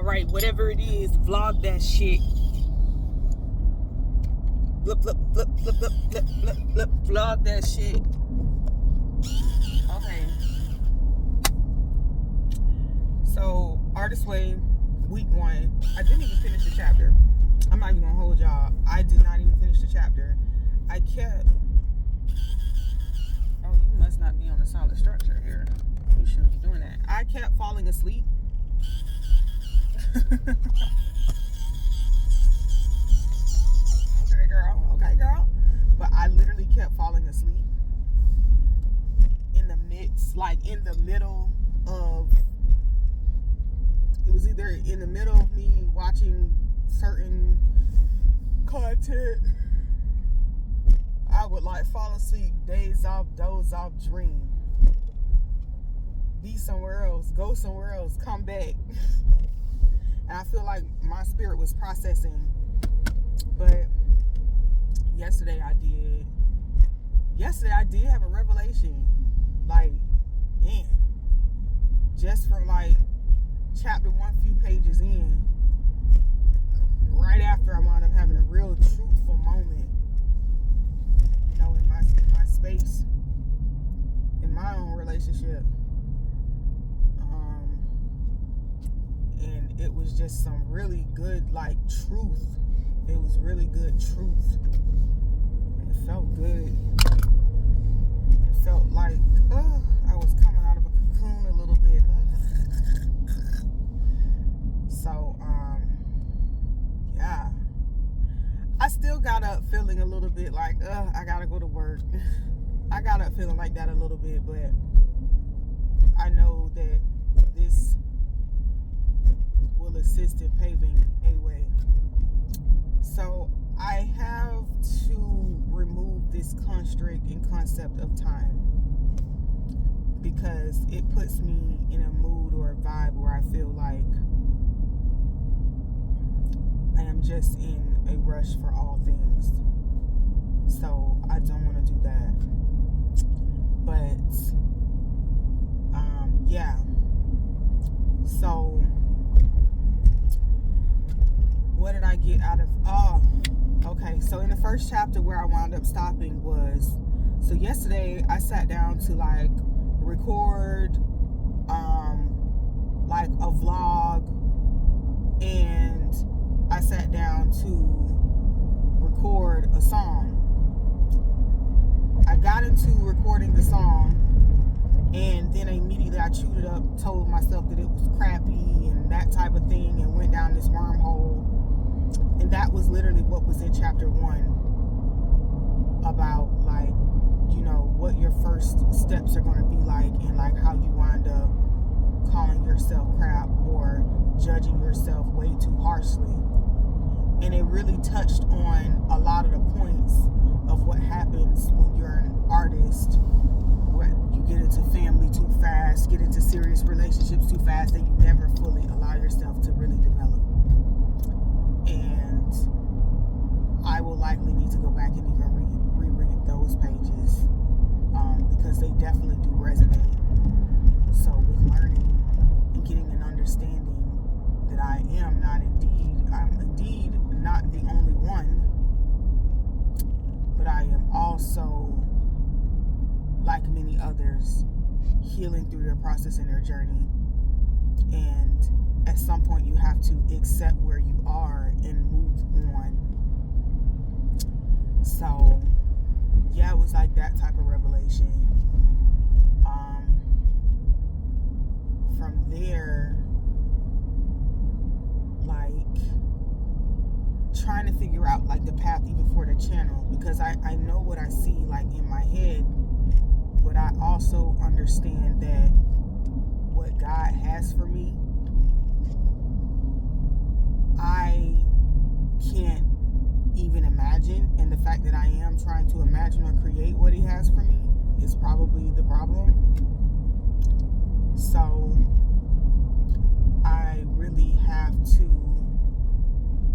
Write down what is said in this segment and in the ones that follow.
Alright, whatever it is, vlog that shit. Vlog that shit. Okay. So, Artist Way, week 1. I didn't even finish the chapter. I'm not even gonna hold y'all. I did not even finish the chapter. I kept... Oh, you must not be on a solid structure here. You shouldn't be doing that. I kept falling asleep. Okay, girl. But I literally kept falling asleep in the midst, like in the middle of... It was either in the middle of me watching certain content. I would like fall asleep, daze off, doze off, dream. Be somewhere else, go somewhere else, come back. And I feel like my spirit was processing. But yesterday I did have a revelation. Like, man, just from like chapter 1, few pages in, right after I wound up having a real truthful moment, you know, in my space, in my own relationship. And it was just some really good, like, truth. It was really good truth. It felt good. It felt like I was coming out of a cocoon a little bit. So, yeah. I still got up feeling a little bit like, I gotta go to work. I got up feeling like that a little bit, but I know that this will assist in paving a way. So I have to remove this construct and concept of time, because it puts me in a mood or a vibe where I feel like I am just in a rush for all things. So I don't want to do that. But yeah. So what did I get out of... okay, so in the first chapter where I wound up stopping was... So yesterday I sat down to like record like a vlog, and I sat down to record a song. I got into recording the song, and then immediately I chewed it up, told myself that it was crappy and that type of thing, and went down this wormhole. And that was literally what was in chapter 1, about, like, you know, what your first steps are going to be like, and like how you wind up calling yourself crap or judging yourself way too harshly. And it really touched on a lot of the points of what happens when you're an artist. You get into family too fast, get into serious relationships too fast, and you never fully allow yourself to really develop. And I will likely need to go back and even reread those pages, because they definitely do resonate. So with learning and getting an understanding that I'm indeed not the only one, but I am also, like many others, healing through their process and their journey. And at some point you have to accept where you are and move on. So yeah, it was like that type of revelation. From there, like, trying to figure out like the path even for the channel, because I know what I see like in my head, but I also understand that what God has for me, I can't even imagine. And the fact that I am trying to imagine or create what He has for me is probably the problem. So I really have to,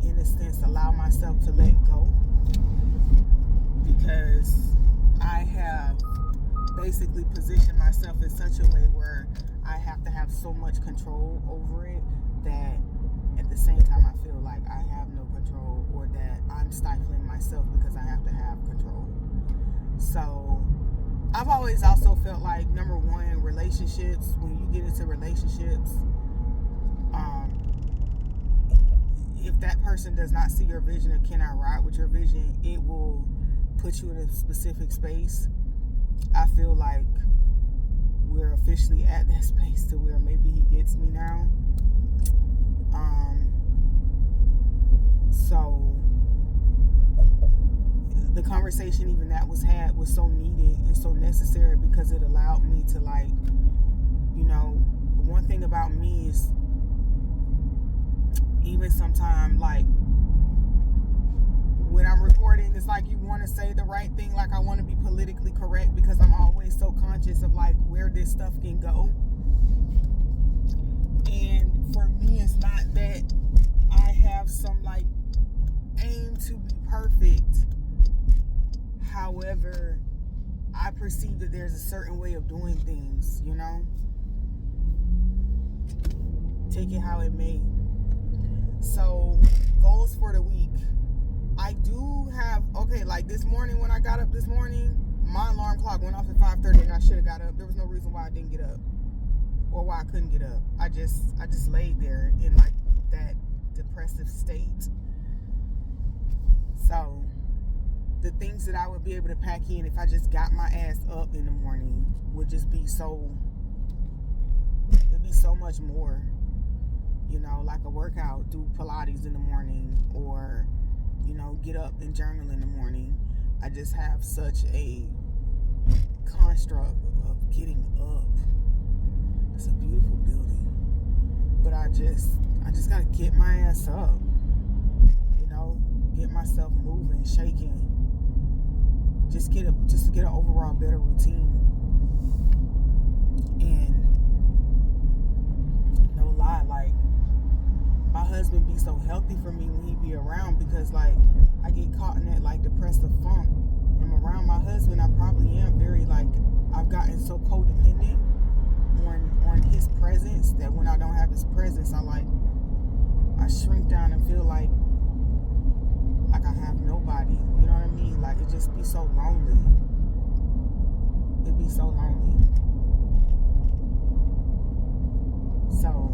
in a sense, allow myself to let go, because I have basically positioned myself in such a way where I have to have so much control over it that I have no control, or that I'm stifling myself because I have to have control. So I've always also felt like, number one, relationships, when you get into relationships, if that person does not see your vision or cannot ride with your vision, it will put you in a specific space. I feel like we're officially at that space to where maybe he gets me now. So the conversation even that was had was so needed and so necessary, because it allowed me to, like, one thing about me is, even sometimes, like, when I'm recording, it's like you want to say the right thing, like I want to be politically correct, because I'm always so conscious of, like, where this stuff can go. And for me, it's not that I have some, like, aim to be perfect. However, I perceive that there's a certain way of doing things, Take it how it may. So, goals for the week. I do have, like this morning when I got up this morning, my alarm clock went off at 5:30 and I should have got up. There was no reason why I didn't get up, or why I couldn't get up. I just laid there in, like, that depressive state. So, the things that I would be able to pack in if I just got my ass up in the morning would just be it'd be so much more. Like a workout, do Pilates in the morning, or, get up and journal in the morning. I just have such a construct of getting up. It's a beautiful building, but I just gotta get my ass up, get myself moving, shaking, just get an overall better routine. And no lie, like, my husband be so healthy for me when he be around, because, like, I get caught in that, like, depressive funk. I'm around my husband, I probably am very, like, I've gotten so codependent on his presence that when I don't have his presence, I shrink down and feel like I have nobody. You know what I mean? Like, it just be so lonely. It'd be so lonely. So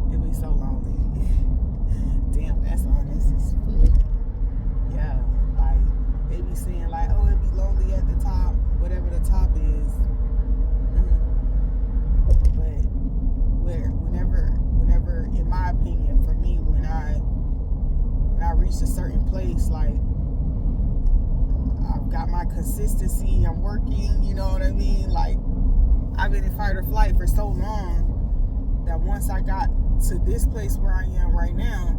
it'd be so lonely. Damn, that's honest as fuck. Yeah, like, they be saying, like, oh, it'd be lonely at the top, whatever the top is. But whenever, in my opinion, for me, when I reach a certain place, like, I've got my consistency, I'm working, you know what I mean? Like, I've been in fight or flight for so long that once I got to this place where I am right now,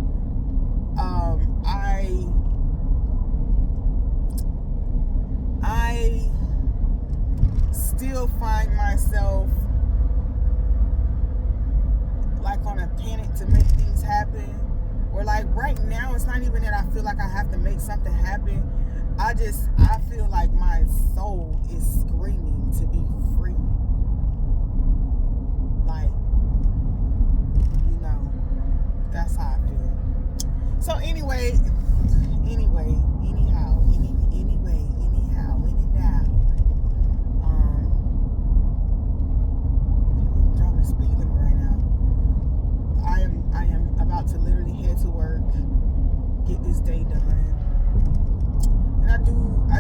I still find myself, like, on a panic to make things happen. Or, like, right now, it's not even that I feel like I have to make something happen. I feel like my soul is screaming to be free. Like, that's how I feel. So anyway, anyhow, people driving the speed limit right now. I am about to literally head to work, get this day done. And I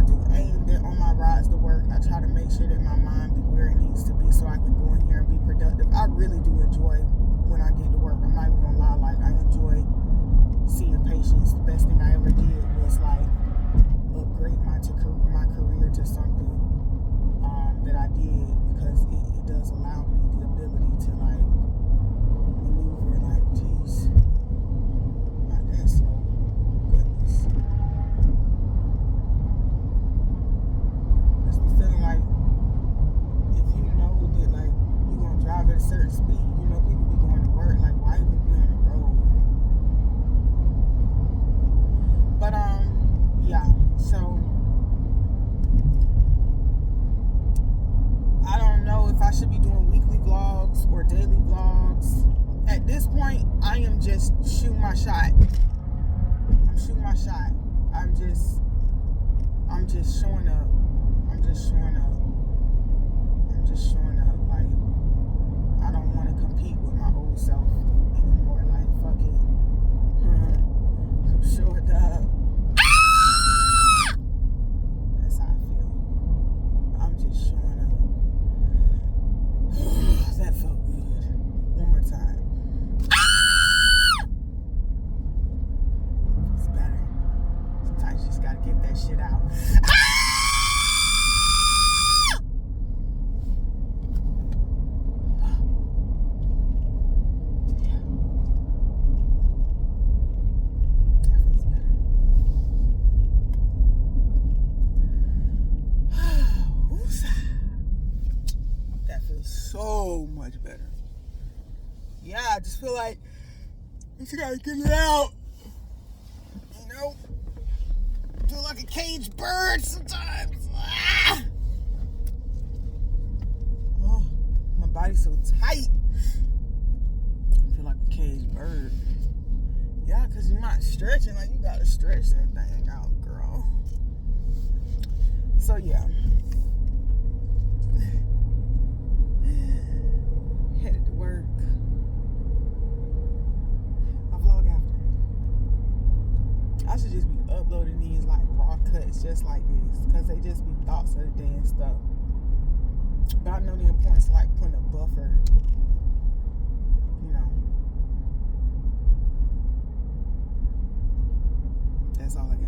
do aim that on my rides to work, I try to make sure that my mind be where it needs to be so I can go in here and be productive. I really do enjoy when I get to work. I'm not even gonna lie, like, I enjoy seeing patients. The best thing I ever did was, like, upgrade my career to something that I did, because it does allow me the ability to, like, maneuver, like, geez, not that slow, goodness. Just be feeling like, if you know that, like, you're gonna drive at a certain speed, people be going to work, like, why even be on the road? But yeah, so I don't know if I should be doing weekly vlogs or daily vlogs. At this point, I am just shooting my shot. I'm shooting my shot. I'm just showing up. I'm just showing up. Like, I don't want to compete with my old self anymore. Like, fuck it. I'm showing up. That's how I feel. I'm just showing up. That felt good. One more time. It's better. Sometimes you just gotta get that shit out. So much better. Yeah, I just feel like you just gotta get it out. You know? Feel like a caged bird sometimes. Ah! Oh, my body's so tight. I feel like a caged bird. Yeah, because you're not stretching. Like, you gotta stretch that thing out, girl. So, yeah. Headed to work. I vlog after. I should just be uploading these like raw cuts just like this, because they just be thoughts of the day and stuff. But I know the importance of like putting a buffer, you know. That's all I got.